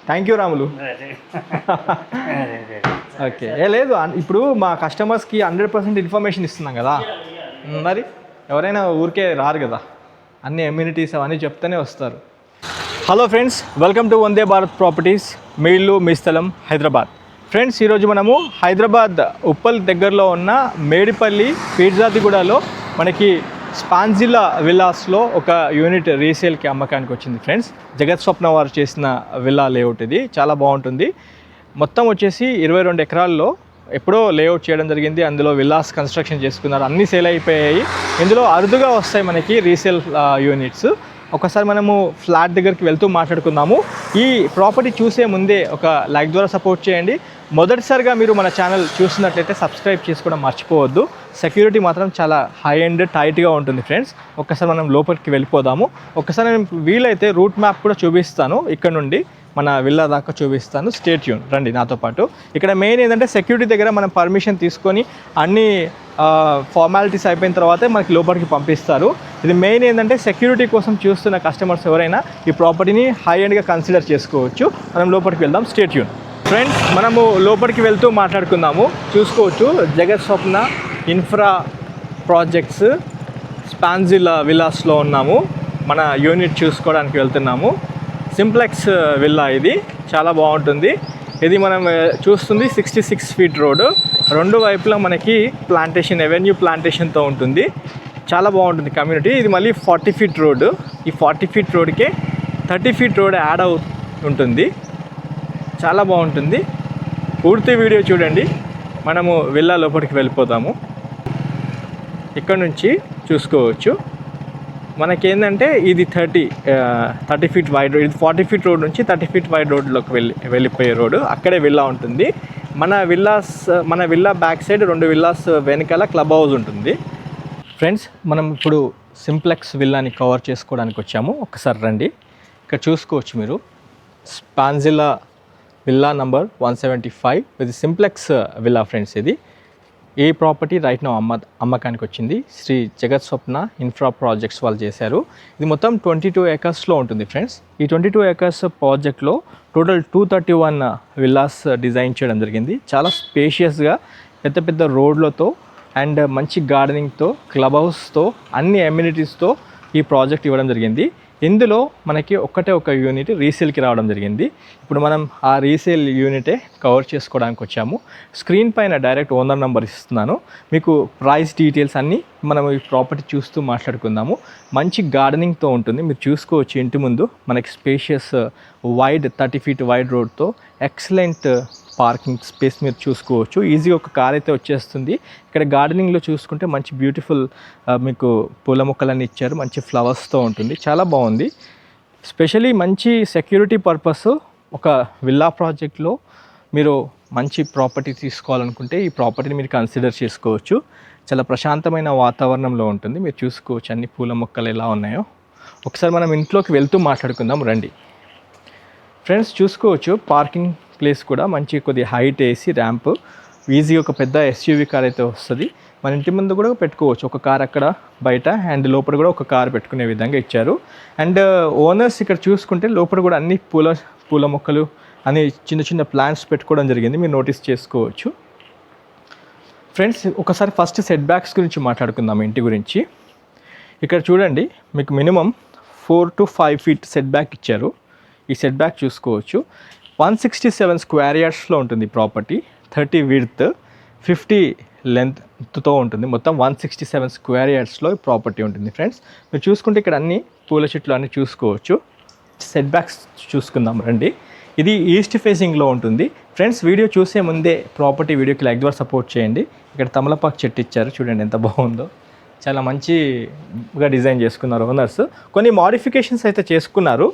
Thank you Ramulu. Okay లేదు ఇప్పుడు మా కస్టమర్స్కి 100% ఇన్ఫర్మేషన్ ఇస్తున్నాం కదా, మరి ఎవరైనా ఊరికే రారు కదా, అన్ని అమ్యూనిటీస్ అవన్నీ చెప్తూనే వస్తారు. Hello friends, welcome to Vande Bharat properties, మీ ఇల్లు మీ స్థలం, హైదరాబాద్. ఫ్రెండ్స్, ఈరోజు మనము హైదరాబాద్ ఉప్పల్ దగ్గరలో ఉన్న మేడిపల్లి పీర్జాదిగూడలో మనకి స్పాన్జిలా విల్లాస్లో ఒక యూనిట్ రీసేల్కి అమ్మకానికి వచ్చింది ఫ్రెండ్స్. జగత్ స్వప్న వారు చేసిన విల్లా లేఅవుట్ ఇది, చాలా బాగుంటుంది. మొత్తం వచ్చేసి 22 ఎకరాల్లో ఎప్పుడో లేఅవుట్ చేయడం జరిగింది. అందులో విల్లాస్ కన్స్ట్రక్షన్ చేసుకున్నారు, అన్నీ సేల్ అయిపోయాయి. ఇందులో అరుదుగా వస్తాయి మనకి రీసేల్ యూనిట్స్. ఒకసారి మనము ఫ్లాట్ దగ్గరికి వెళ్తూ మాట్లాడుకుందాము. ఈ ప్రాపర్టీ చూసే ముందే ఒక లైక్ ద్వారా సపోర్ట్ చేయండి. మొదటిసారిగా మీరు మన ఛానల్ చూస్తున్నట్లయితే సబ్స్క్రైబ్ చేసుకోవడం మర్చిపోవద్దు. సెక్యూరిటీ మాత్రం చాలా హై అండ్ టైట్గా ఉంటుంది ఫ్రెండ్స్. ఒక్కసారి మనం లోపలికి వెళ్ళిపోదాము. ఒక్కసారి నేను వీలైతే రూట్ మ్యాప్ కూడా చూపిస్తాను, ఇక్కడ నుండి మన విల్లా దాకా చూపిస్తాను. స్టే ట్యూన్, రండి నాతో పాటు. ఇక్కడ మెయిన్ ఏంటంటే సెక్యూరిటీ దగ్గర మనం పర్మిషన్ తీసుకొని అన్ని ఫార్మాలిటీస్ అయిపోయిన తర్వాతే మనకి లోపలికి పంపిస్తారు. ఇది మెయిన్ ఏంటంటే సెక్యూరిటీ కోసం చూస్తున్న కస్టమర్స్ ఎవరైనా ఈ ప్రాపర్టీని హై అండ్గా కన్సిడర్ చేసుకోవచ్చు. మనం లోపలికి వెళ్దాం, స్టే ట్యూన్. ఫ్రెండ్స్, మనము లోపలికి వెళ్తూ మాట్లాడుకుందాము. చూసుకోవచ్చు, జగత్ స్వప్న ఇన్ఫ్రా ప్రాజెక్ట్స్ స్పాన్జిలా విల్లాస్లో ఉన్నాము. మన యూనిట్ చూసుకోవడానికి వెళ్తున్నాము. సింప్లెక్స్ విల్లా ఇది, చాలా బాగుంటుంది. ఇది మనం చూస్తుంది 66 ఫీట్ రోడ్డు, రెండు వైపులా మనకి ప్లాంటేషన్, ఎవెన్యూ ప్లాంటేషన్తో ఉంటుంది. చాలా బాగుంటుంది కమ్యూనిటీ. ఇది మళ్ళీ 40 ఫీట్ రోడ్డు. ఈ 40 ఫీట్ రోడ్కే 30 ఫీట్ రోడ్ యాడ్ ఉంటుంది. చాలా బాగుంటుంది. పూర్తి వీడియో చూడండి. మనము విల్లా లోపలికి వెళ్ళిపోతాము. ఇక్కడ నుంచి చూసుకోవచ్చు. మనకేంటంటే ఇది 30 ఫీట్ వైడ్ రోడ్, ఇది 40 ఫీట్ రోడ్ నుంచి 30 ఫీట్ వైడ్ రోడ్లోకి వెళ్ళిపోయే రోడ్డు. అక్కడే విల్లా ఉంటుంది. మన విల్లా బ్యాక్ సైడ్ 2 విల్లాస్ వెనకాల క్లబ్ హౌస్ ఉంటుంది. ఫ్రెండ్స్, మనం ఇప్పుడు సింప్లెక్స్ విల్లాని కవర్ చేసుకోవడానికి వచ్చాము. ఒకసారి రండి. ఇక్కడ చూసుకోవచ్చు మీరు, స్పాన్జిలా విల్లా నంబర్ 175. ఇది సింప్లెక్స్ విల్లా ఫ్రెండ్స్. ఇది ఈ ప్రాపర్టీ రైట్ నౌ అమ్మకానికి వచ్చింది. శ్రీ జగత్ స్వప్న ఇన్ఫ్రా ప్రాజెక్ట్స్ వాళ్ళు చేశారు. ఇది మొత్తం 22 ఏకర్స్లో ఉంటుంది ఫ్రెండ్స్. ఈ 22 ఏకర్స్ ప్రాజెక్ట్లో టోటల్ 231 విల్లాస్ డిజైన్ చేయడం జరిగింది. చాలా స్పేషియస్గా, పెద్ద పెద్ద రోడ్లతో అండ్ మంచి గార్డెనింగ్తో, క్లబ్ హౌస్తో, అన్ని అమ్యూనిటీస్తో ఈ ప్రాజెక్ట్ ఇవ్వడం జరిగింది. ఇందులో మనకి ఒక యూనిట్ రీసేల్కి రావడం జరిగింది. ఇప్పుడు మనం ఆ రీసేల్ యూనిటే కవర్ చేసుకోవడానికి వచ్చాము. స్క్రీన్ పైన డైరెక్ట్ ఓనర్ నెంబర్ ఇస్తున్నాను. మీకు ప్రైస్ డీటెయిల్స్ అన్నీ మనం ఈ ప్రాపర్టీ చూస్తూ మాట్లాడుకుందాము. మంచి గార్డెనింగ్తో ఉంటుంది. మీరు చూసుకోవచ్చు, ఇంటి ముందు మనకి స్పేషియస్ వైడ్ 30 ఫీట్ వైడ్ రోడ్తో ఎక్సలెంట్ పార్కింగ్ స్పేస్ మీరు చూసుకోవచ్చు. ఈజీగా ఒక కార్ అయితే వచ్చేస్తుంది. ఇక్కడ గార్డెనింగ్లో చూసుకుంటే మంచి బ్యూటిఫుల్ మీకు పూల మొక్కలన్నీ ఇచ్చారు. మంచి ఫ్లవర్స్తో ఉంటుంది, చాలా బాగుంది. స్పెషలీ మంచి సెక్యూరిటీ పర్పస్ ఒక విల్లా ప్రాజెక్ట్లో మీరు మంచి ప్రాపర్టీ తీసుకోవాలనుకుంటే ఈ ప్రాపర్టీని మీరు కన్సిడర్ చేసుకోవచ్చు. చాలా ప్రశాంతమైన వాతావరణంలో ఉంటుంది. మీరు చూసుకోవచ్చు అన్ని పూల మొక్కలు ఎలా ఉన్నాయో. ఒకసారి మనం ఇంట్లోకి వెళ్తూ మాట్లాడుకుందాం, రండి. ఫ్రెండ్స్, చూసుకోవచ్చు పార్కింగ్ ప్లేస్ కూడా మంచి కొద్దిగా హైట్ వేసి ర్యాంప్, ఈజీగా ఒక పెద్ద ఎస్యూవీ కార్ అయితే వస్తుంది. మన ఇంటి ముందు కూడా పెట్టుకోవచ్చు ఒక కార్ అక్కడ బయట, అండ్ లోపల కూడా ఒక కార్ పెట్టుకునే విధంగా ఇచ్చారు. అండ్ ఓనర్స్ ఇక్కడ చూసుకుంటే లోపల కూడా అన్ని పూల మొక్కలు అన్ని చిన్న చిన్న ప్లాంట్స్ పెట్టుకోవడం జరిగింది. మీరు నోటీస్ చేసుకోవచ్చు. ఫ్రెండ్స్, ఒకసారి ఫస్ట్ సెట్ బ్యాక్స్ గురించి మాట్లాడుకుందాం, ఇంటి గురించి. ఇక్కడ చూడండి, మీకు minimum 4 to 5 feet set back ఇచ్చారు. ఈ సెట్ బ్యాక్ చూసుకోవచ్చు. 167 స్క్వేర్ యార్డ్స్లో ఉంటుంది ప్రాపర్టీ. 30 విడ్త్, 50 లెంత్తో ఉంటుంది. మొత్తం 167 స్క్వేర్ యార్డ్స్లో ప్రాపర్టీ ఉంటుంది ఫ్రెండ్స్. మీరు చూసుకుంటే ఇక్కడ అన్ని పూల చెట్లు అన్నీ చూసుకోవచ్చు. సెట్ బ్యాక్స్ చూసుకుందాం, రండి. ఇది ఈస్ట్ ఫేసింగ్లో ఉంటుంది ఫ్రెండ్స్. వీడియో చూసే ముందే ప్రాపర్టీ వీడియోకి లైక్ ద్వారా సపోర్ట్ చేయండి. ఇక్కడ తమలపాకు చెట్టు ఇచ్చారు, చూడండి ఎంత బాగుందో. చాలా మంచిగా డిజైన్ చేసుకున్నారు ఓనర్స్. కొన్ని మోడిఫికేషన్స్ అయితే చేసుకున్నారు.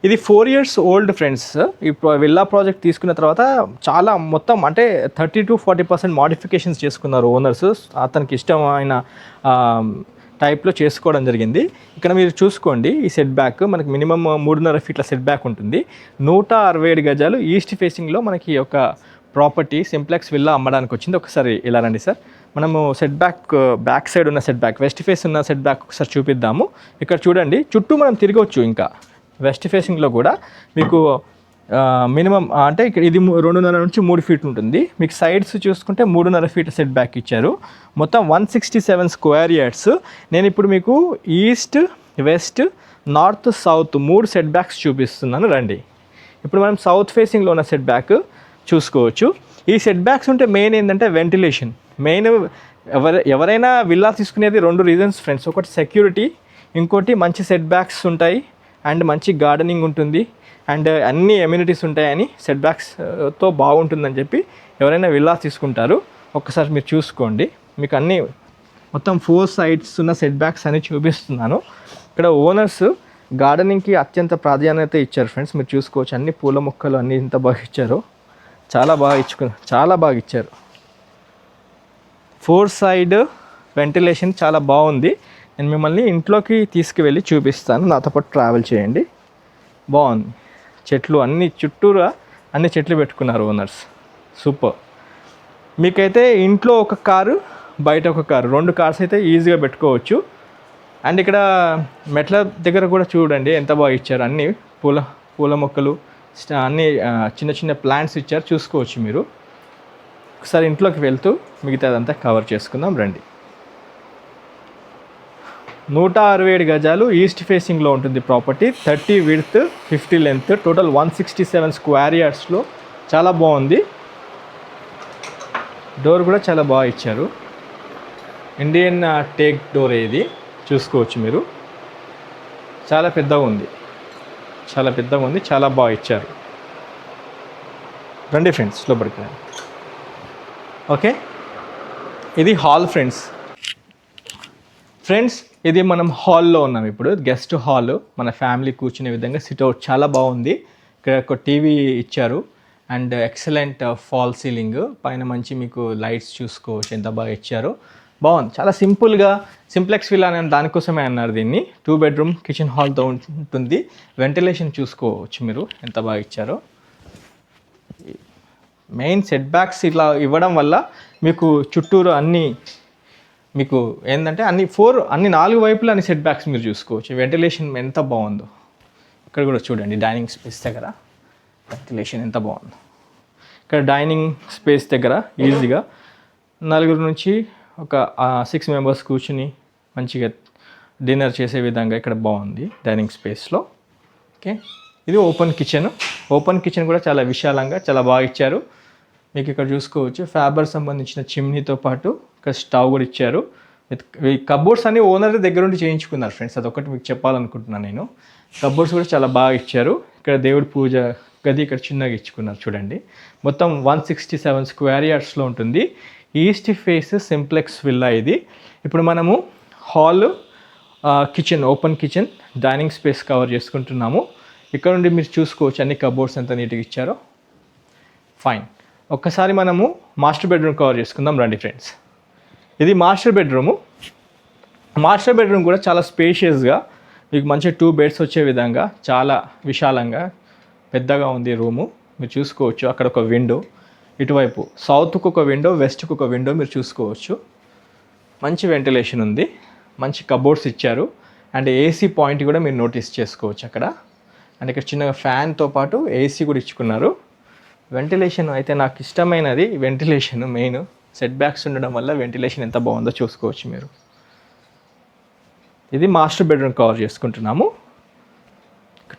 ఇది 4 years ఓల్డ్ ఫ్రెండ్స్. ఈ విల్లా ప్రాజెక్ట్ తీసుకున్న తర్వాత చాలా మొత్తం అంటే 30 to 40% మోడిఫికేషన్స్ చేసుకున్నారు ఓనర్స్. అతనికి ఇష్టమైన టైప్లో చేసుకోవడం జరిగింది. ఇక్కడ మీరు చూసుకోండి, ఈ సెట్ బ్యాక్ మనకి మినిమం 3.5 ఫీట్ల సెట్ బ్యాక్ ఉంటుంది. 167 గజాలు ఈస్ట్ ఫేసింగ్లో మనకి ఒక ప్రాపర్టీ సింప్లెక్స్ విల్లా అమ్మడానికి వచ్చింది. ఒకసారి ఇలా రండి సార్. మనము బ్యాక్ సైడ్ ఉన్న సెట్ బ్యాక్, వెస్ట్ ఫేస్ ఉన్న సెట్ బ్యాక్ ఒకసారి చూపిద్దాము. ఇక్కడ చూడండి, చుట్టూ మనం తిరగవచ్చు. ఇంకా వెస్ట్ ఫేసింగ్లో కూడా మీకు మినిమం అంటే ఇక్కడ ఇది 2.5 నుంచి 3 ఫీట్ ఉంటుంది. మీకు సైడ్స్ చూసుకుంటే 3.5 ఫీట్ సెట్ బ్యాక్ ఇచ్చారు. మొత్తం 167 స్క్వేర్ యార్డ్స్. నేను ఇప్పుడు మీకు east, west, north, south 3 set backs చూపిస్తున్నాను రండి. ఇప్పుడు మనం సౌత్ ఫేసింగ్లో ఉన్న సెట్ బ్యాక్ చూసుకోవచ్చు. ఈ సెట్ బ్యాక్స్ ఉంటే మెయిన్ ఏంటంటే వెంటిలేషన్. మెయిన్ ఎవరైనా విల్లా తీసుకునేది 2 రీజన్స్ ఫ్రెండ్స్. ఒకటి సెక్యూరిటీ, ఇంకోటి మంచి సెట్ బ్యాక్స్ ఉంటాయి అండ్ మంచి గార్డెనింగ్ ఉంటుంది అండ్ అన్ని ఎమ్యూనిటీస్ ఉంటాయని సెట్ బ్యాక్స్తో బాగుంటుందని చెప్పి ఎవరైనా విల్లా తీసుకుంటారు. ఒక్కసారి మీరు చూసుకోండి. మీకు అన్నీ మొత్తం 4 సైడ్స్ ఉన్న సెట్ బ్యాక్స్ అని చూపిస్తున్నాను. ఇక్కడ ఓనర్స్ గార్డెనింగ్కి అత్యంత ప్రాధాన్యత ఇచ్చారు ఫ్రెండ్స్. మీరు చూసుకోవచ్చు అన్ని పూల మొక్కలు అన్నీ ఇంత బాగా ఇచ్చారు. చాలా బాగా ఇచ్చారు. 4 సైడ్ వెంటిలేషన్ చాలా బాగుంది. నేను మిమ్మల్ని ఇంట్లోకి తీసుకువెళ్ళి చూపిస్తాను. నాతో పాటు ట్రావెల్ చేయండి. బాగుంది. చెట్లు అన్ని చుట్టూరా అన్ని చెట్లు పెట్టుకున్నారు ఓనర్స్. సూపర్. మీకైతే ఇంట్లో ఒక కారు, బయట ఒక కారు, 2 కార్స్ అయితే ఈజీగా పెట్టుకోవచ్చు. అండ్ ఇక్కడ మెట్ల దగ్గర కూడా చూడండి ఎంత బాగా ఇచ్చారు. అన్ని పూల మొక్కలు, అన్ని చిన్న చిన్న ప్లాంట్స్ ఇచ్చారు. చూసుకోవచ్చు మీరు. ఒకసారి ఇంట్లోకి వెళ్తూ మిగతాదంతా కవర్ చేసుకుందాం రండి. 167 గజాలు ఈస్ట్ ఫేసింగ్లో ఉంటుంది property. 30 width, 50 length, total 167 square యార్డ్స్లో చాలా బాగుంది. డోర్ కూడా చాలా బాగా ఇచ్చారు. ఇండియన్ టేక్ డోర్ ఇది చూసుకోవచ్చు మీరు. చాలా పెద్దగా ఉంది. చాలా బాగా ఇచ్చారు. రండి ఫ్రెండ్స్ లోపలికి. ఓకే, ఇది హాల్ ఫ్రెండ్స్. ఇది మనం హాల్లో ఉన్నాం ఇప్పుడు. గెస్ట్ హాల్, మన ఫ్యామిలీ కూర్చునే విధంగా సిట్అవుట్ చాలా బాగుంది. ఇక్కడ ఒక టీవీ ఇచ్చారు అండ్ ఎక్సలెంట్ ఫాల్ సీలింగ్. పైన మంచి మీకు లైట్స్ చూసుకోవచ్చు ఎంత బాగా ఇచ్చారు. బాగుంది. చాలా సింపుల్గా సింప్లెక్స్ విల్లా అని దానికోసమే అన్నారు దీన్ని. 2 బెడ్రూమ్ కిచెన్ హాల్తో ఉంటుంది. వెంటిలేషన్ చూసుకోవచ్చు మీరు ఎంత బాగా ఇచ్చారో. మెయిన్ సెట్ బ్యాక్స్ ఇలా ఇవ్వడం వల్ల మీకు చుట్టూరు అన్నీ మీకు ఏంటంటే అన్ని 4 వైపులు అన్ని సెట్ బ్యాక్స్ మీరు చూసుకోవచ్చు. వెంటిలేషన్ ఎంత బాగుందో. ఇక్కడ కూడా చూడండి డైనింగ్ స్పేస్ దగ్గర వెంటిలేషన్ ఎంత బాగుందో. ఇక్కడ డైనింగ్ స్పేస్ దగ్గర ఈజీగా 4 నుంచి ఒక 6 మెంబర్స్ కూర్చుని మంచిగా డిన్నర్ చేసే విధంగా ఇక్కడ బాగుంది డైనింగ్ స్పేస్లో. ఓకే, ఇది ఓపెన్ కిచెన్ కూడా చాలా విశాలంగా చాలా బాగా ఇచ్చారు. మీకు ఇక్కడ చూసుకోవచ్చు ఫ్యాబర్ సంబంధించిన చిమ్నీతో పాటు ఇక్కడ స్టవ్ కూడా ఇచ్చారు. ఈ కబోర్డ్స్ అన్ని ఓనర్ దగ్గర నుండి చేయించుకున్నారు ఫ్రెండ్స్. అదొకటి మీకు చెప్పాలనుకుంటున్నాను నేను. కబోర్డ్స్ కూడా చాలా బాగా ఇచ్చారు. ఇక్కడ దేవుడి పూజ గది ఇక్కడ చిన్నగా ఇచ్చుకున్నారు చూడండి. మొత్తం 167 స్క్వేర్ యార్డ్స్లో ఉంటుంది. ఈస్ట్ ఫేస్ సింప్లెక్స్ విల్లా ఇది. ఇప్పుడు మనము hall, kitchen, open kitchen, dining space cover చేసుకుంటున్నాము. ఇక్కడ నుండి మీరు చూసుకోవచ్చు అన్ని కబోర్డ్స్ ఎంత నీట్గా ఇచ్చారో. ఫైన్. ఒక్కసారి మనము మాస్టర్ బెడ్రూమ్ కవర్ చేసుకుందాం రండి ఫ్రెండ్స్. ఇది మాస్టర్ బెడ్రూమ్ కూడా చాలా స్పేషియస్గా మీకు మంచి 2 బెడ్స్ వచ్చే విధంగా చాలా విశాలంగా పెద్దగా ఉంది రూము. మీరు చూసుకోవచ్చు. అక్కడ ఒక విండో, ఇటువైపు సౌత్కు ఒక విండో, వెస్ట్కు ఒక విండో మీరు చూసుకోవచ్చు. మంచి వెంటిలేషన్ ఉంది. మంచి కబోర్డ్స్ ఇచ్చారు అండ్ ఏసీ పాయింట్ కూడా మీరు నోటీస్ చేసుకోవచ్చు అక్కడ. అండ్ ఇక్కడ చిన్నగా ఫ్యాన్తో పాటు ఏసీ కూడా ఇచ్చుకున్నారు. వెంటిలేషన్ అయితే నాకు ఇష్టమైనది వెంటిలేషన్. మెయిన్ సెట్ బ్యాక్స్ ఉండడం వల్ల వెంటిలేషన్ ఎంత బాగుందో చూసుకోవచ్చు మీరు. ఇది మాస్టర్ బెడ్రూమ్ కవర్ చేసుకుంటున్నాము.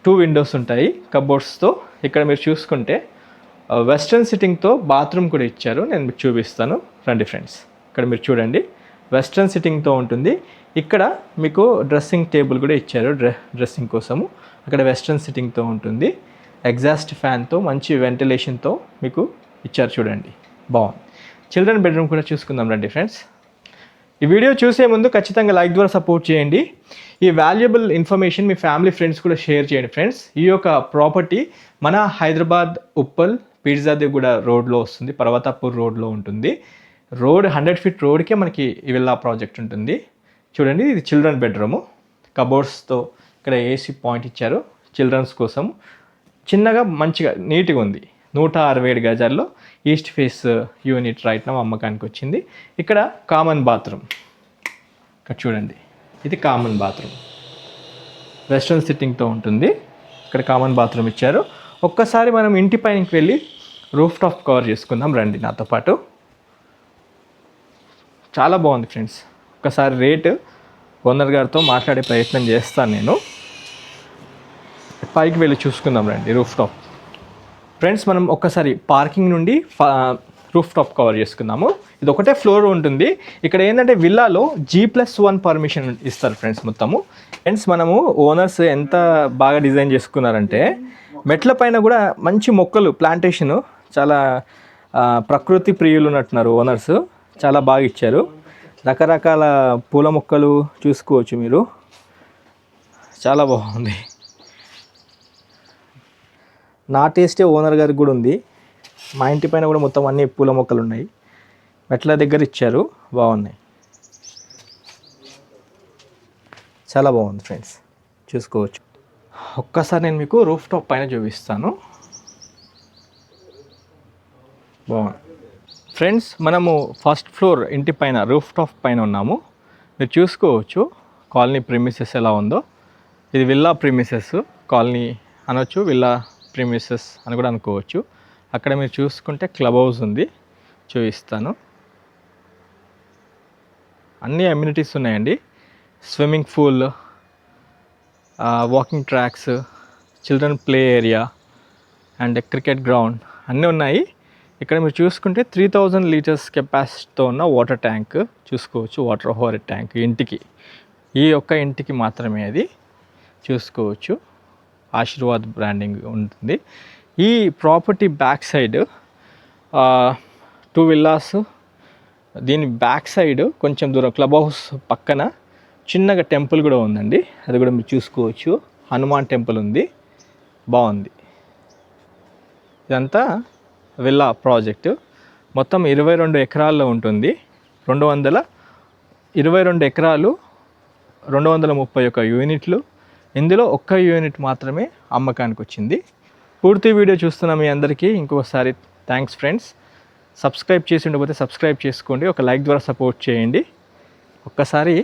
2 విండోస్ ఉంటాయి కబోర్డ్స్తో. ఇక్కడ మీరు చూసుకుంటే వెస్ట్రన్ సిట్టింగ్తో బాత్రూమ్ కూడా ఇచ్చారు. నేను మీకు చూపిస్తాను రండి ఫ్రెండ్స్. ఇక్కడ మీరు చూడండి వెస్ట్రన్ సిట్టింగ్తో ఉంటుంది. ఇక్కడ మీకు డ్రెస్సింగ్ టేబుల్ కూడా ఇచ్చారు డ్రెస్సింగ్ కోసము. అక్కడ వెస్ట్రన్ సిట్టింగ్తో ఉంటుంది. ఎగ్జాస్ట్ ఫ్యాన్తో మంచి వెంటిలేషన్తో మీకు ఇచ్చారు చూడండి. బాగుంది. చిల్డ్రన్ బెడ్రూమ్ కూడా చూసుకుందాం రండి ఫ్రెండ్స్. ఈ వీడియో చూసే ముందు ఖచ్చితంగా లైక్ ద్వారా సపోర్ట్ చేయండి. ఈ వాల్యుబుల్ ఇన్ఫర్మేషన్ మీ ఫ్యామిలీ ఫ్రెండ్స్ కూడా షేర్ చేయండి ఫ్రెండ్స్. ఈ యొక్క ప్రాపర్టీ మన హైదరాబాద్ ఉప్పల్ పీర్జాదిగూడ రోడ్లో వస్తుంది. పర్వతాపూర్ రోడ్లో ఉంటుంది. 100 ఫీట్ రోడ్కే మనకి ఈ విల్లా ప్రాజెక్ట్ ఉంటుంది. చూడండి ఇది చిల్డ్రన్ బెడ్రూము. కబోర్డ్స్తో ఇక్కడ ఏసీ పాయింట్ ఇచ్చారు చిల్డ్రన్స్ కోసం. చిన్నగా మంచిగా నీట్గా ఉంది. 167 గజాల్లో ఈస్ట్ ఫేస్ యూనిట్ రైట్ నా అమ్మకానికి వచ్చింది. ఇక్కడ కామన్ బాత్రూమ్ ఇక్కడ చూడండి. ఇది కామన్ బాత్రూమ్ వెస్ట్రన్ సిట్టింగ్తో ఉంటుంది. ఇక్కడ కామన్ బాత్రూమ్ ఇచ్చారు. ఒక్కసారి మనం ఇంటి పైనకి వెళ్ళి రూఫ్ టాప్ కవర్ చేసుకుందాం రండి నాతో పాటు. చాలా బాగుంది ఫ్రెండ్స్. ఒక్కసారి రేటు ఓనర్ గారితో మాట్లాడే ప్రయత్నం చేస్తాను నేను. పైకి వెళ్ళి చూసుకుందాం రండి రూఫ్ టాప్. ఫ్రెండ్స్ మనం ఒక్కసారి పార్కింగ్ నుండి రూఫ్ టాప్ కవర్ చేసుకుందాము. ఇది ఒకటే ఫ్లోర్ ఉంటుంది. ఇక్కడ ఏంటంటే విల్లాలో G+1 పర్మిషన్ ఇస్తారు ఫ్రెండ్స్ మొత్తము. ఫ్రెండ్స్ మనము ఓనర్స్ ఎంత బాగా డిజైన్ చేసుకున్నారంటే మెట్ల పైన కూడా మంచి మొక్కలు ప్లాంటేషను, చాలా ప్రకృతి ప్రియులు ఉన్నట్టున్నారు ఓనర్స్. చాలా బాగా ఇచ్చారు. రకరకాల పూల మొక్కలు చూసుకోవచ్చు మీరు. చాలా బాగుంది. నా టేస్టే ఓనర్ గారికి కూడా ఉంది. మా ఇంటి పైన కూడా మొత్తం అన్ని పూల మొక్కలు ఉన్నాయి. మెట్ల దగ్గర ఇచ్చారు, బాగున్నాయి. చాలా బాగుంది ఫ్రెండ్స్, చూసుకోవచ్చు. ఒక్కసారి నేను మీకు రూఫ్ టాప్ పైన చూపిస్తాను. బాగుంది ఫ్రెండ్స్. మనము ఫస్ట్ ఫ్లోర్ ఇంటి పైన రూఫ్ టాప్ పైన ఉన్నాము. మీరు చూసుకోవచ్చు కాలనీ ప్రిమిసెస్ ఎలా ఉందో. ఇది విల్లా ప్రిమిసెస్ కాలనీ అనొచ్చు, విల్లా ప్రిమిసెస్ అని కూడా అనుకోవచ్చు. అక్కడ మీరు చూసుకుంటే క్లబ్ హౌస్ ఉంది, చూపిస్తాను. అన్ని అమ్యూనిటీస్ ఉన్నాయండి. Swimming pool, walking tracks, children play area and cricket ground అన్నీ ఉన్నాయి. ఇక్కడ మీరు చూసుకుంటే 3000 లీటర్స్ కెపాసిటీతో ఉన్న వాటర్ ట్యాంక్ చూసుకోవచ్చు. వాటర్ ఓవర్ ట్యాంక్ ఇంటికి, ఈ ఒక్క ఇంటికి మాత్రమే అది చూసుకోవచ్చు. ఆశీర్వాద్ బ్రాండింగ్ ఉంటుంది. ఈ ప్రాపర్టీ బ్యాక్ సైడ్ 2 విల్లాస్. దీని బ్యాక్ సైడ్ కొంచెం దూరం క్లబ్ హౌస్ పక్కన చిన్నగా టెంపుల్ కూడా ఉందండి. అది కూడా మీరు చూసుకోవచ్చు. హనుమాన్ టెంపుల్ ఉంది, బాగుంది. ఇదంతా విల్లా ప్రాజెక్టు. మొత్తం 22 ఎకరాల్లో ఉంటుంది. 222 ఎకరాలు, 231 యూనిట్లు. ఇందులో ఒక్క యూనిట్ మాత్రమే అమ్మకానికి వచ్చింది. పూర్తి వీడియో చూస్తున్న మీ అందరికీ ఇంకొకసారి థ్యాంక్స్ ఫ్రెండ్స్. సబ్స్క్రైబ్ చేసి ఉండకపోతే సబ్స్క్రైబ్ చేసుకోండి. ఒక లైక్ ద్వారా సపోర్ట్ చేయండి. ఒక్కసారి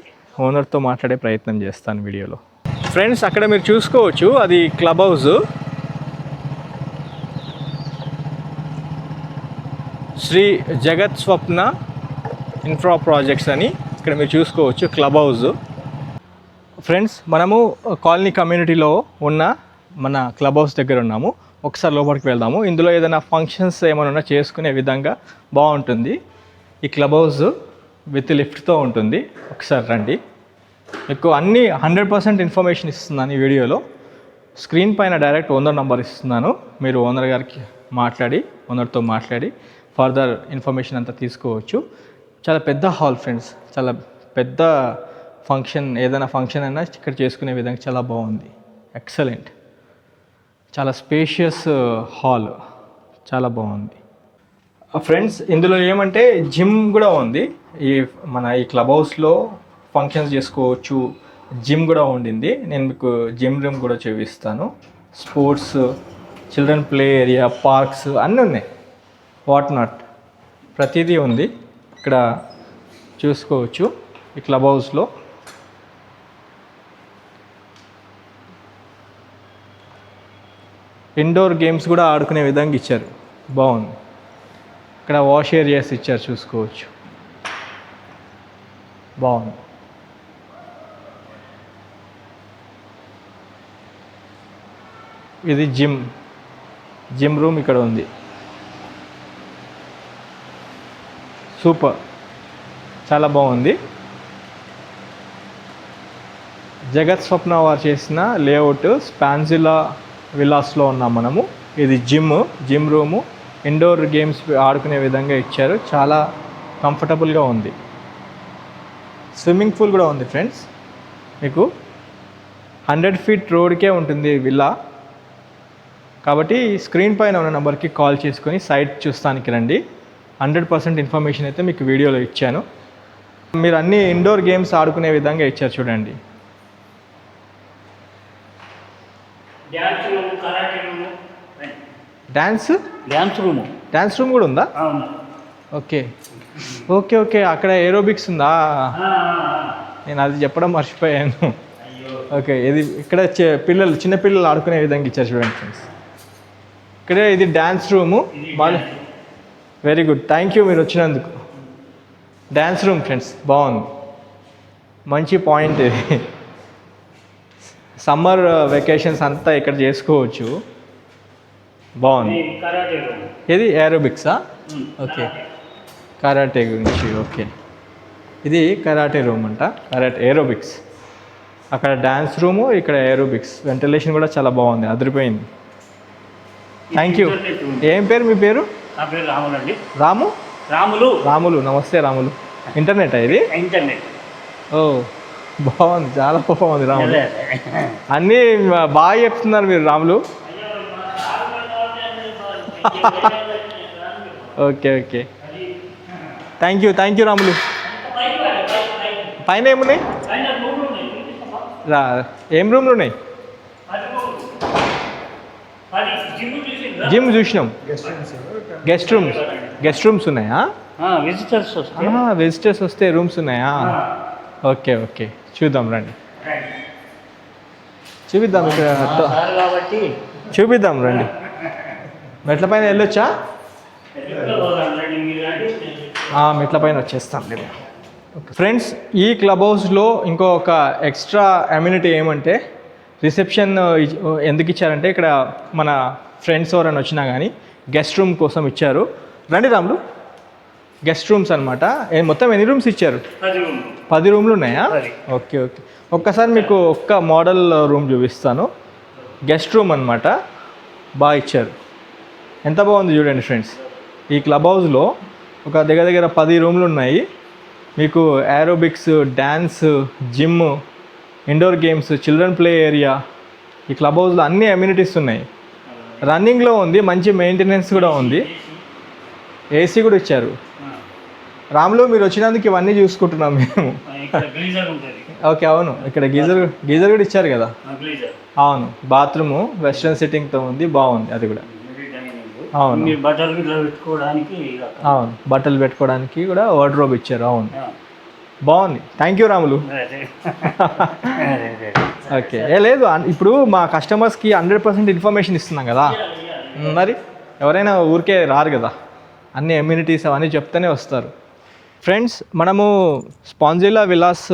ఓనర్తో మాట్లాడే ప్రయత్నం చేస్తాను వీడియోలో. ఫ్రెండ్స్ అక్కడ మీరు చూసుకోవచ్చు, అది క్లబ్ హౌస్. శ్రీ జగత్ స్వప్న ఇన్ఫ్రా ప్రాజెక్ట్స్ అని ఇక్కడ మీరు చూసుకోవచ్చు క్లబ్ హౌస్. ఫ్రెండ్స్ మనము కాలనీ కమ్యూనిటీలో ఉన్న మన క్లబ్ హౌస్ దగ్గర ఉన్నాము. ఒకసారి లోపలికి వెళ్దాము. ఇందులో ఏదైనా ఫంక్షన్స్ ఏమైనా చేసుకునే విధంగా బాగుంటుంది. ఈ క్లబ్ హౌస్ విత్ లిఫ్ట్తో ఉంటుంది. ఒకసారి రండి. మీకు అన్నీ 100% ఇన్ఫర్మేషన్ ఇస్తున్నాను ఈ వీడియోలో. స్క్రీన్ పైన డైరెక్ట్ ఓనర్ నెంబర్ ఇస్తున్నాను. మీరు ఓనర్ గారికి ఓనర్తో మాట్లాడి ఫర్దర్ ఇన్ఫర్మేషన్ అంతా తీసుకోవచ్చు. చాలా పెద్ద హాల్ ఫ్రెండ్స్, చాలా పెద్ద ఫంక్షన్, ఏదైనా ఫంక్షన్ అయినా ఇక్కడ చేసుకునే విధంగా చాలా బాగుంది. ఎక్సలెంట్. చాలా స్పేషియస్ హాల్, చాలా బాగుంది. ఫ్రెండ్స్ ఇందులో ఏమంటే జిమ్ కూడా ఉంది. ఈ క్లబ్ హౌస్లో ఫంక్షన్స్ చేసుకోవచ్చు. జిమ్ కూడా ఉండింది. నేను మీకు జిమ్ రూమ్ కూడా చూపిస్తాను. Sports, children play area, parks అన్నీ ఉన్నాయి. వాట్ నాట్ ప్రతిదీ ఉంది. ఇక్కడ చూసుకోవచ్చు ఈ క్లబ్ హౌస్లో. ఇండోర్ గేమ్స్ కూడా ఆడుకునే విధంగా ఇచ్చారు, బాగుంది. ఇక్కడ వాష్ ఏరియాస్ ఇచ్చారు, చూసుకోవచ్చు, బాగుంది. ఇది జిమ్ రూమ్ ఇక్కడ ఉంది. సూపర్, చాలా బాగుంది. జగత్ స్వప్న వారు చేసిన లేఅవుట్ స్పాన్జిలా విల్లాస్లో ఉన్నాం మనము. ఇది జిమ్ రూము, ఇండోర్ గేమ్స్ ఆడుకునే విధంగా ఇచ్చారు. చాలా కంఫర్టబుల్గా ఉంది. స్విమ్మింగ్ పూల్ కూడా ఉంది ఫ్రెండ్స్. మీకు 100 ఫీట్ రోడ్కే ఉంటుంది విల్లా. కాబట్టి స్క్రీన్ పైన ఉన్న నెంబర్కి కాల్ చేసుకొని సైట్ చూస్తానికి రండి. 100% ఇన్ఫర్మేషన్ అయితే మీకు వీడియోలో ఇచ్చాను. మీరు అన్ని ఇండోర్ గేమ్స్ ఆడుకునే విధంగా ఇచ్చారు చూడండి. డ్యాన్స్ రూమ్ కూడా ఉందా? Okay okay okay. అక్కడ ఏరోబిక్స్ ఉందా? నేను అది చెప్పడం మర్చిపోయాను. ఓకే, ఇది ఇక్కడ చిన్నపిల్లలు ఆడుకునే విధంగా ఇచ్చారు చూడండి ఫ్రెండ్స్. ఇక్కడే ఇది డ్యాన్స్ రూము. బాగా వెరీ గుడ్, థ్యాంక్ యూ మీరు వచ్చినందుకు. డ్యాన్స్ రూమ్ ఫ్రెండ్స్ బాగుంది, మంచి పాయింట్ ఇది. సమ్మర్ వెకేషన్స్ అంతా ఇక్కడ చేసుకోవచ్చు, బాగుంది. ఇది ఏరోబిక్సా? ఓకే, కరాటే గురించి. ఓకే, ఇది కరాటే రూమ్ అంట, కరాటే ఏరోబిక్స్. అక్కడ డ్యాన్స్ రూము, ఇక్కడ ఏరోబిక్స్. వెంటిలేషన్ కూడా చాలా బాగుంది, అదిరిపోయింది. Thank you. ఏం పేరు మీ పేరు? నా పేరు రాములు అండి. రాములు, నమస్తే రాములు. ఇంటర్నెట్ ఇది? ఇంటర్నెట్. ఓ బాగుంది, చాలా బాగుంది రాములు. అన్నీ బాగా చెప్తున్నారు మీరు Ramulu. Okay okay, thank you Ramulu. పైన ఏమున్నాయి? ఏం రూమ్లు ఉన్నాయి? జిమ్ చూసినాం. గెస్ట్ రూమ్స్ ఉన్నాయా? విజిటర్స్ వస్తే రూమ్స్ ఉన్నాయా? ఓకే ఓకే, చూద్దాం రండి, చూపిద్దాం. చూపిద్దాం రండి. మెట్ల పైన వెళ్ళొచ్చా? మెట్ల పైన వచ్చేస్తాం లేదు. ఫ్రెండ్స్, ఈ క్లబ్ హౌస్లో ఇంకొక ఎక్స్ట్రా అమ్యూనిటీ ఏమంటే, రిసెప్షన్ ఎందుకు ఇచ్చారంటే, ఇక్కడ మన ఫ్రెండ్స్ ఎవరైనా వచ్చినా కానీ గెస్ట్ రూమ్ కోసం ఇచ్చారు. రండి రాములు, గెస్ట్ రూమ్స్ అనమాట. మొత్తం ఎన్ని రూమ్స్ ఇచ్చారు? 10 రూమ్లు ఉన్నాయా? ఓకే ఓకే, ఒక్కసారి మీకు ఒక్క మోడల్ రూమ్ చూపిస్తాను. గెస్ట్ రూమ్ అనమాట, బాగా ఇచ్చారు. ఎంత బాగుంది చూడండి ఫ్రెండ్స్. ఈ క్లబ్ హౌస్లో ఒక దగ్గర 10 రూమ్లు ఉన్నాయి. మీకు aerobics, dance, gym, indoor games, children play area. ఈ క్లబ్ హౌస్లో అన్ని అమ్యూనిటీస్ ఉన్నాయి. రన్నింగ్లో ఉంది, మంచి మెయింటెనెన్స్ కూడా ఉంది, ఏసీ కూడా ఇచ్చారు. రాములు, మీరు వచ్చినందుకు ఇవన్నీ చూసుకుంటున్నాం మేము. ఓకే, అవును, ఇక్కడ గీజర్ కూడా ఇచ్చారు కదా. అవును, బాత్రూము వెస్ట్రన్ సిట్టింగ్తో ఉంది, బాగుంది అది కూడా. అవును, బట్టలు పెట్టుకోవడానికి కూడా వార్డ్రోబ్ ఇచ్చారు. అవును, బాగుంది. Thank you Ramulu. ఓకే, లేదు, ఇప్పుడు మా కస్టమర్స్కి 100% ఇన్ఫర్మేషన్ ఇస్తున్నాం కదా, మరి ఎవరైనా ఊరికే రారు కదా, అన్ని అమ్యూనిటీస్ అవన్నీ చెప్తూనే వస్తారు. ఫ్రెండ్స్, మనము స్పాంజిలా విలాస్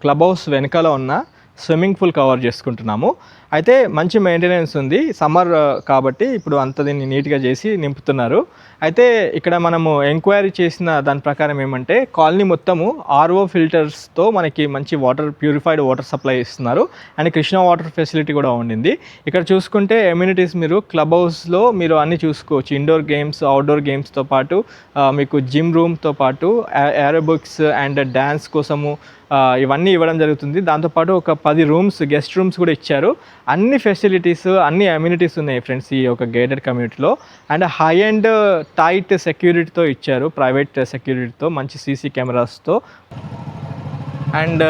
క్లబ్ హౌస్ వెనకాల ఉన్న స్విమ్మింగ్ పూల్ కవర్ చేసుకుంటున్నాము. అయితే మంచి మెయింటెనెన్స్ ఉంది, సమ్మర్ కాబట్టి ఇప్పుడు అంత దీన్ని నీట్గా చేసి నింపుతున్నారు. అయితే ఇక్కడ మనము ఎంక్వైరీ చేసిన దాని ప్రకారం ఏమంటే, కాలనీ మొత్తము ఆర్ఓ ఫిల్టర్స్తో మనకి మంచి ప్యూరిఫైడ్ వాటర్ సప్లై ఇస్తున్నారు. అండ్ కృష్ణా వాటర్ ఫెసిలిటీ కూడా ఉండింది. ఇక్కడ చూసుకుంటే అమ్యూనిటీస్ మీరు క్లబ్ హౌస్లో మీరు అన్నీ చూసుకోవచ్చు. ఇండోర్ గేమ్స్, అవుట్డోర్ గేమ్స్తో పాటు మీకు జిమ్ రూమ్తో పాటు ఏరోబిక్స్ అండ్ డ్యాన్స్ కోసము ఇవన్నీ ఇవ్వడం జరుగుతుంది. దాంతోపాటు ఒక 10 రూమ్స్, గెస్ట్ రూమ్స్ కూడా ఇచ్చారు. అన్ని ఫెసిలిటీస్, అన్ని అమ్యూనిటీస్ ఉన్నాయి ఫ్రెండ్స్ ఈ ఒక గేటెడ్ కమ్యూనిటీలో. అండ్ హై అండ్ టైట్ సెక్యూరిటీతో ఇచ్చారు, ప్రైవేట్ సెక్యూరిటీతో, మంచి సీసీ కెమెరాస్తో. అండ్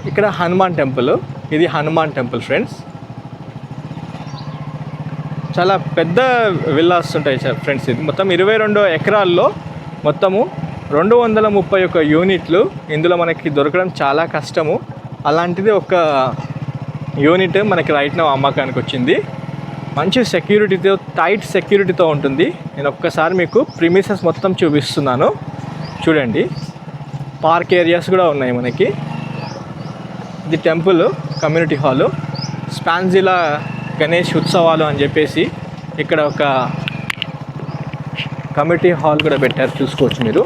ఇక్కడ హనుమాన్ టెంపుల్, ఇది హనుమాన్ టెంపుల్ ఫ్రెండ్స్. చాలా పెద్ద విల్లాస్ ఉంటాయి ఫ్రెండ్స్. ఇది మొత్తం 22 ఎకరాల్లో మొత్తము 231 యూనిట్లు. ఇందులో మనకి దొరకడం చాలా కష్టము. అలాంటిది ఒక యూనిట్ మనకి రైట్ నౌ అమ్మకానికి వచ్చింది. మంచి సెక్యూరిటీతో, టైట్ సెక్యూరిటీతో ఉంటుంది. నేను ఒక్కసారి మీకు ప్రిమిసెస్ మొత్తం చూపిస్తున్నాను చూడండి. పార్క్ ఏరియాస్ కూడా ఉన్నాయి మనకి. ఇది టెంపుల్ కమ్యూనిటీ హాలు, స్పాంజిలా గణేష్ ఉత్సవాలు అని చెప్పేసి ఇక్కడ ఒక కమ్యూనిటీ హాల్ కూడా పెట్టారు, చూసుకోవచ్చు మీరు.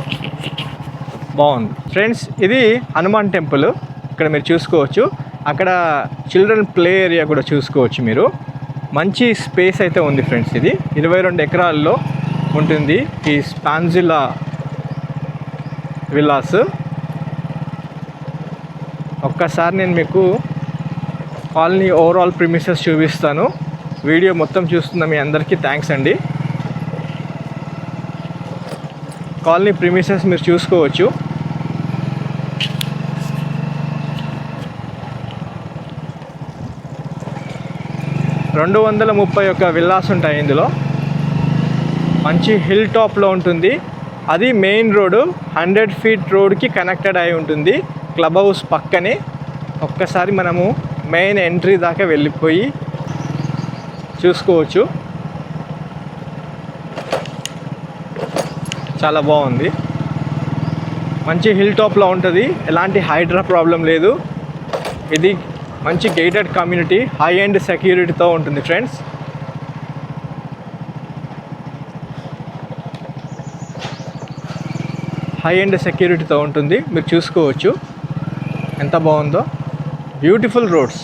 బాగుంది ఫ్రెండ్స్. ఇది హనుమాన్ టెంపుల్, ఇక్కడ మీరు చూసుకోవచ్చు. అక్కడ చిల్డ్రన్ ప్లే ఏరియా కూడా చూసుకోవచ్చు మీరు. మంచి స్పేస్ అయితే ఉంది ఫ్రెండ్స్. ఇది 22 ఎకరాల్లో ఉంటుంది ఈ స్పాంజిలా విల్లాస్. ఒక్కసారి నేను మీకు కాలనీ ఓవరాల్ ప్రిమిసెస్ చూపిస్తాను. వీడియో మొత్తం చూస్తున్న మీ అందరికీ థ్యాంక్స్ అండి. కాలనీ ప్రిమిసెస్ మీరు చూసుకోవచ్చు. రెండు 231 విల్లాస్ ఉంటాయి ఇందులో. మంచి హిల్ టాప్లో ఉంటుంది. అది మెయిన్ రోడ్డు, 100 ఫీట్ రోడ్కి కనెక్టెడ్ అయి ఉంటుంది క్లబ్ హౌస్ పక్కనే. ఒక్కసారి మనము మెయిన్ ఎంట్రీ దాకా వెళ్ళిపోయి చూసుకోవచ్చు. చాలా బాగుంది. మంచి హిల్ టాప్లో ఉంటుంది, ఎలాంటి హైడ్రా ప్రాబ్లం లేదు. ఇది మంచి గేటెడ్ కమ్యూనిటీ, హై ఎండ్ సెక్యూరిటీతో ఉంటుంది ఫ్రెండ్స్. హై ఎండ్ సెక్యూరిటీతో ఉంటుంది, మీరు చూసుకోవచ్చు ఎంత బాగుందో. Beautiful roads.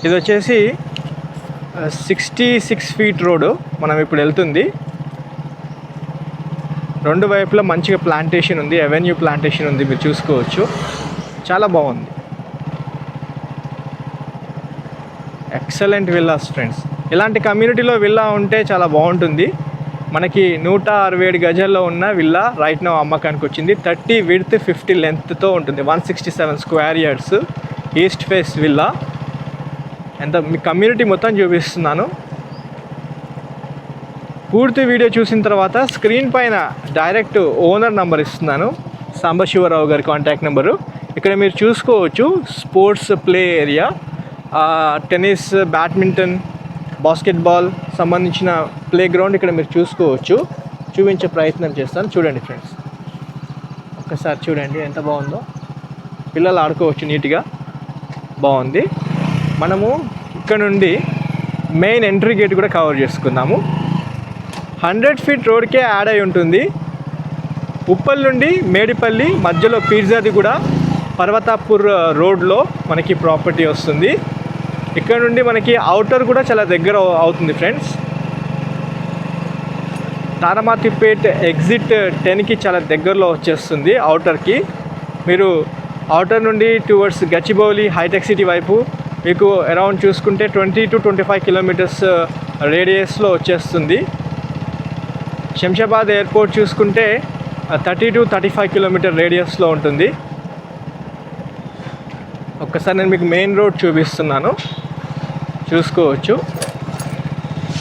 ఇది వచ్చేసి 66 ఫీట్ రోడ్డు మనం ఇప్పుడు వెళ్తుంది. రెండు వైపులా మంచిగా ప్లాంటేషన్ ఉంది, అవెన్యూ ప్లాంటేషన్ ఉంది, మీరు చూసుకోవచ్చు. చాలా బాగుంది. Excellent villas friends. ఇలాంటి కమ్యూనిటీలో విల్లా ఉంటే చాలా బాగుంటుంది. మనకి 167 గజాల్లో ఉన్న విల్లా రైట్ నౌ అమ్మకానికి వచ్చింది. 30 విడ్త్ 50 లెంత్తో ఉంటుంది. 167 square yards east face villa. ఎంత మీ కమ్యూనిటీ మొత్తం చూపిస్తున్నాను. పూర్తి వీడియో చూసిన తర్వాత స్క్రీన్ పైన డైరెక్ట్ ఓనర్ నెంబర్ ఇస్తున్నాను, సాంబశివరావు గారి కాంటాక్ట్ నెంబరు. ఇక్కడ మీరు చూసుకోవచ్చు sports play area, tennis, badminton, basketball సంబంధించిన ప్లే గ్రౌండ్ ఇక్కడ మీరు చూసుకోవచ్చు. చూపించే ప్రయత్నం చేస్తాను. చూడండి ఫ్రెండ్స్, ఒక్కసారి చూడండి ఎంత బాగుందో. పిల్లలు ఆడుకోవచ్చు నీట్గా, బాగుంది. మనము ఇక్కడ నుండి మెయిన్ ఎంట్రీ గేట్ కూడా కవర్ చేసుకున్నాము. 100 ఫీట్ రోడ్కే యాడ్ అయి ఉంటుంది. ఉప్పల్ నుండి మేడిపల్లి మధ్యలో పీర్జాది కూడా పర్వతాపూర్ రోడ్లో మనకి ప్రాపర్టీ వస్తుంది. ఇక్కడ నుండి మనకి అవుటర్ కూడా చాలా దగ్గర అవుతుంది ఫ్రెండ్స్. తారమాతిపేట్ ఎగ్జిట్ 10కి చాలా దగ్గరలో వచ్చేస్తుంది అవుటర్కి. మీరు అవుటర్ నుండి టువర్డ్స్ గచ్చిబౌలి, హైటెక్ సిటీ వైపు మీకు అరౌండ్ చూసుకుంటే 20 to 25 కిలోమీటర్స్ రేడియస్లో వచ్చేస్తుంది. శంషాబాద్ ఎయిర్పోర్ట్ చూసుకుంటే 30 to 35 కిలోమీటర్ రేడియస్లో ఉంటుంది. ఒక్కసారి నేను మీకు మెయిన్ రోడ్ చూపిస్తున్నాను, చూసుకోవచ్చు.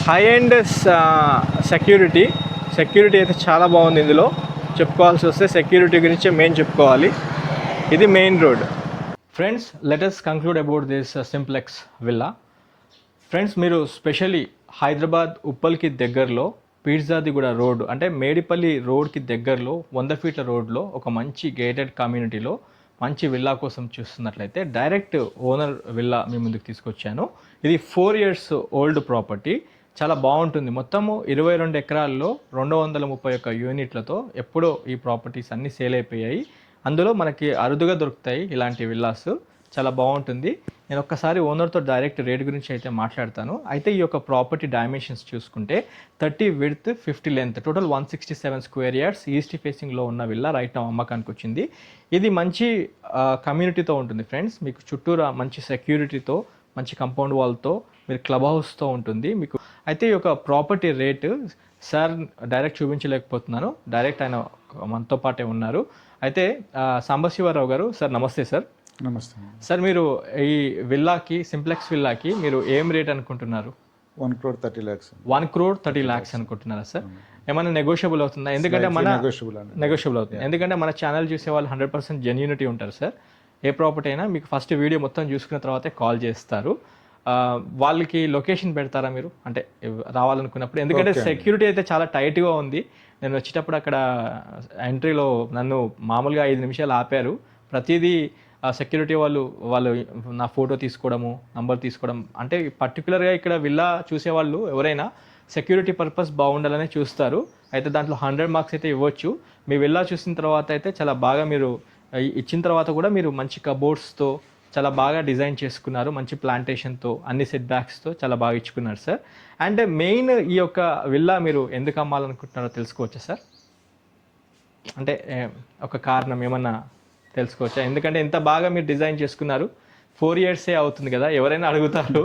హై ఎండ్ సెక్యూరిటీ అయితే చాలా బాగుంది. ఇందులో చెప్పుకోవాల్సి వస్తే సెక్యూరిటీ గురించే మెయిన్ చెప్పుకోవాలి. ఇది main road. Friends, let us conclude about this simplex villa. Friends, మీరు స్పెషల్లీ హైదరాబాద్ ఉప్పల్కి దగ్గరలో పీర్జాదిగూడ రోడ్ అంటే మేడిపల్లి రోడ్కి దగ్గరలో 100 ఫీట్ల రోడ్లో ఒక మంచి గేటెడ్ కమ్యూనిటీలో మంచి విల్లా కోసం చూస్తున్నట్లయితే డైరెక్ట్ ఓనర్ విల్లా మీ ముందుకు తీసుకొచ్చాను. ఇది 4 years ఓల్డ్ ప్రాపర్టీ, చాలా బాగుంటుంది. మొత్తము 22 ఎకరాల్లో 231 యూనిట్లతో ఎప్పుడో ఈ ప్రాపర్టీస్ అన్నీ సేల్ అయిపోయాయి. అందులో మనకి అరుదుగా దొరుకుతాయి ఇలాంటి విల్లాస్. చాలా బాగుంటుంది. నేను ఒక్కసారి ఓనర్తో డైరెక్ట్ రేట్ గురించి అయితే మాట్లాడతాను. అయితే ఈ యొక్క ప్రాపర్టీ డైమెన్షన్స్ చూసుకుంటే 30 width 50 length, total 167 square yards east ఫేసింగ్లో ఉన్న విల్లా రైట్ నౌ అమ్మకానికి వచ్చింది. ఇది మంచి కమ్యూనిటీతో ఉంటుంది ఫ్రెండ్స్. మీకు చుట్టూరా మంచి సెక్యూరిటీతో, మంచి కంపౌండ్ వాల్తో, మీరు క్లబ్ హౌస్తో ఉంటుంది మీకు. అయితే ఈ యొక్క ప్రాపర్టీ రేటు సార్ డైరెక్ట్ చూపించలేకపోతున్నాను, డైరెక్ట్ ఆయన మనతో పాటే ఉన్నారు. అయితే సాంబశివరావు గారు, సార్ నమస్తే. సార్ నమస్తే సార్, మీరు ఈ విల్లాకి, సింప్లెక్స్ విల్లాకి మీరు ఏం రేట్ అనుకుంటున్నారు? 1,30 lakhs. 1,30 lakhs అనుకుంటున్నారా సార్? ఏమైనా నెగోషియబుల్ అవుతుందా? ఎందుకంటే మన నెగోషియబుల్ అవుతుంది. ఎందుకంటే మన ఛానల్ చూసే వాళ్ళు 100% జెన్యూనిటీ ఉంటారు సార్. ఏ ప్రాపర్టీ అయినా మీకు ఫస్ట్ వీడియో మొత్తం చూసుకున్న తర్వాతే కాల్ చేస్తారు. వాళ్ళకి లొకేషన్ పెడతారా మీరు, అంటే రావాలనుకున్నప్పుడు? ఎందుకంటే సెక్యూరిటీ అయితే చాలా టైట్గా ఉంది. నేను వచ్చేటప్పుడు అక్కడ ఎంట్రీలో నన్ను మామూలుగా 5 నిమిషాలు ఆపారు. ప్రతిదీ సెక్యూరిటీ వాళ్ళు నా ఫోటో తీసుకోవడము, నంబర్ తీసుకోవడం, అంటే పర్టికులర్గా ఇక్కడ విల్లా చూసేవాళ్ళు ఎవరైనా సెక్యూరిటీ పర్పస్ బాగుండాలనే చూస్తారు. అయితే దాంట్లో 100 మార్క్స్ అయితే ఇవ్వచ్చు. మీ విల్లా చూసిన తర్వాత అయితే చాలా బాగా, మీరు ఇచ్చిన తర్వాత కూడా మీరు మంచి కబోర్డ్స్తో చాలా బాగా డిజైన్ చేసుకున్నారు, మంచి ప్లాంటేషన్తో, అన్ని సెట్ బ్యాక్స్తో చాలా బాగా ఇచ్చుకున్నారు సార్. అండ్ మెయిన్ ఈ యొక్క విల్లా మీరు ఎందుకు అమ్మాలనుకుంటున్నారో తెలుసుకోవచ్చా సార్? అంటే ఒక కారణం ఏమన్నా తెలుసుకోవచ్చా? ఎందుకంటే ఎంత బాగా మీరు డిజైన్ చేసుకున్నారు. 4 years అవుతుంది కదా, ఎవరైనా అడుగుతారు.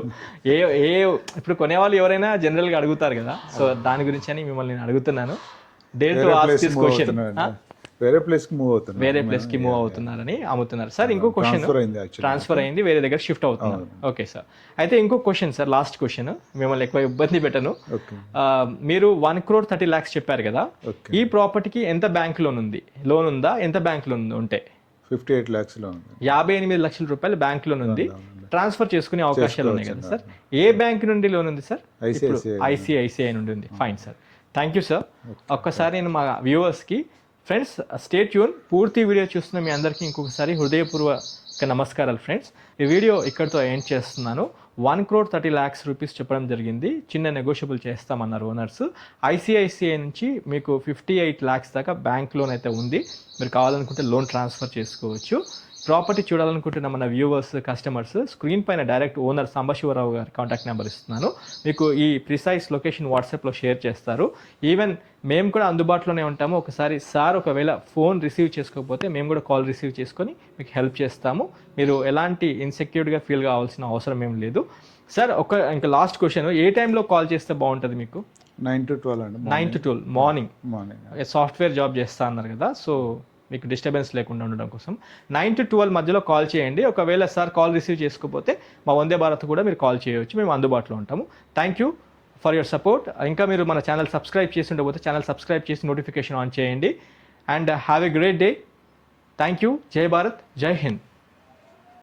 ఇప్పుడు కొనేవాళ్ళు ఎవరైనా జనరల్గా అడుగుతారు కదా, సో దాని గురించి అని మిమ్మల్ని నేను అడుగుతున్నాను. Dare to ask this question. వేరే ప్లేస్కి మూవ్ అవుతున్నారని అమ్ముతున్నారు సార్. ఇంకో క్వశ్చన్, ట్రాన్స్ఫర్ అయింది, వేరే దగ్గర షిఫ్ట్ అవుతున్నారు. Okay sir. అయితే ఇంకో క్వశ్చన్ సార్, లాస్ట్ క్వశ్చన్, మిమ్మల్ని ఎక్కువ ఇబ్బంది పెట్టను. మీరు 1,30 lakhs చెప్పారు కదా, ఈ ప్రాపర్టీకి ఎంత బ్యాంక్ లోన్ ఉంది? లోన్ ఉందా? ఎంత బ్యాంక్ లోన్ ఉంటే? 58 lakhs లో ఉంది. 58 లక్షల రూపాయలు బ్యాంక్ లోన్ ఉంది. ట్రాన్స్ఫర్ చేసుకునే అవకాశాలు ఉన్నాయి కదా సార్? ఏ బ్యాంక్ నుండి లోన్ ఉంది సార్? ఐసిఐసిఐ నుండి ఉంది. Fine sir. Thank you sir. ఒక్కసారి నేను మా వ్యూవర్స్కి ఫ్రెండ్స్ స్టే ట్యూన్, పూర్తి వీడియో చూస్తున్న మీ అందరికీ ఇంకొకసారి హృదయపూర్వక నమస్కారాలు ఫ్రెండ్స్. ఈ వీడియో ఇక్కడితో ఎండ్ చేస్తున్నాను. 1,30,00,000 రూపీస్ చెప్పడం జరిగింది, చిన్న నెగోషియబుల్ చేస్తామన్నారు ఓనర్స్. ఐసిఐసిఐ నుంచి మీకు 58 lakhs దాకా బ్యాంక్ లోన్ అయితే ఉంది, మీరు కావాలనుకుంటే లోన్ ట్రాన్స్ఫర్ చేసుకోవచ్చు. ప్రాపర్టీ చూడాలనుకుంటున్న మన వ్యూవర్స్, కస్టమర్స్ స్క్రీన్ పైన డైరెక్ట్ ఓనర్ సాంబశివరావు గారి కాంటాక్ట్ నెంబర్ ఇస్తున్నాను, మీకు ఈ ప్రిసైజ్ లొకేషన్ వాట్సాప్లో షేర్ చేస్తారు. ఈవెన్ మేము కూడా అందుబాటులోనే ఉంటాము. ఒకసారి సార్ ఒకవేళ ఫోన్ రిసీవ్ చేసుకోకపోతే మేము కూడా కాల్ రిసీవ్ చేసుకొని మీకు హెల్ప్ చేస్తాము. మీరు ఎలాంటి ఇన్సెక్యూర్డ్గా ఫీల్ కావాల్సిన అవసరం ఏం లేదు. సార్ ఇంకా లాస్ట్ క్వశ్చన్, ఏ టైంలో కాల్ చేస్తే బాగుంటుంది మీకు? 9 to 12 అండి. 9 to 12 morning. Morning. Software job చేస్తా అన్నారు కదా, సో మీకు డిస్టర్బెన్స్ లేకుండా ఉండడం కోసం 9 to 12 మధ్యలో కాల్ చేయండి. ఒకవేళ సార్ కాల్ రిసీవ్ చేసుకోకపోతే మా వందే భారత్ కూడా మీరు కాల్ చేయవచ్చు, మేము అందుబాటులో ఉంటాము. Thank you for your support. ఇంకా మీరు మన ఛానల్ సబ్స్క్రైబ్ చేసి ఉండకపోతే ఛానల్ సబ్స్క్రైబ్ చేసి నోటిఫికేషన్ ఆన్ చేయండి. And have a great day. Thank you. జై భారత్, జై హింద్.